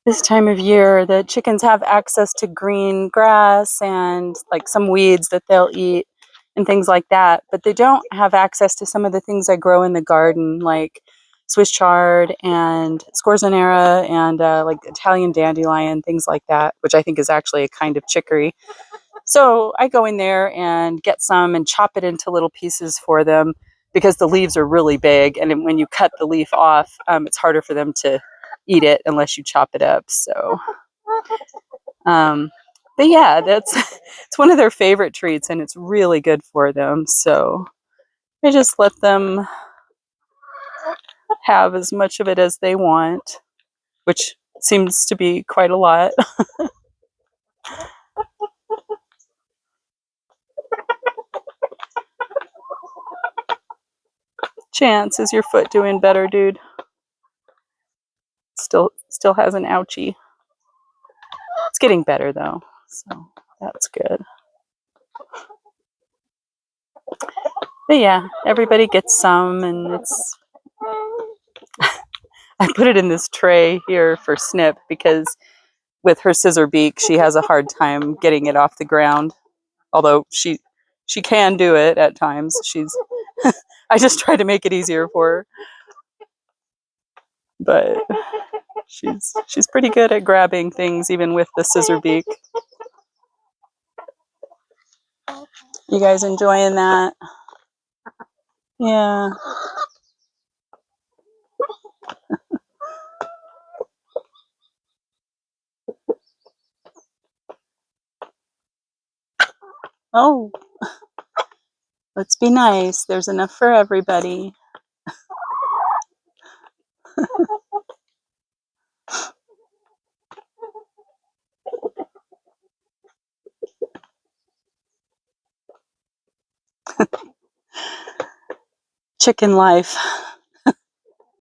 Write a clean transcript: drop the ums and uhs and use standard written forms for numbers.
this time of year, the chickens have access to green grass and like some weeds that they'll eat and things like that, but they don't have access to some of the things I grow in the garden, like Swiss chard and scorzonera and like Italian dandelion, things like that, which I think is actually a kind of chicory. So I go in there and get some and chop it into little pieces for them because the leaves are really big, and when you cut the leaf off, it's harder for them to eat it unless you chop it up. So, um, but yeah, that's it's one of their favorite treats, and it's really good for them. So I just let them have as much of it as they want, which seems to be quite a lot. Chance, is your foot doing better, dude? Still has an ouchie. It's getting better though, so that's good. But yeah, everybody gets some, and it's I put it in this tray here for Snip because with her scissor beak, she has a hard time getting it off the ground. Although she can do it at times. She's I just try to make it easier for her. But she's pretty good at grabbing things even with the scissor beak. You guys enjoying that? Yeah. Oh, let's be nice. There's enough for everybody. Chicken life.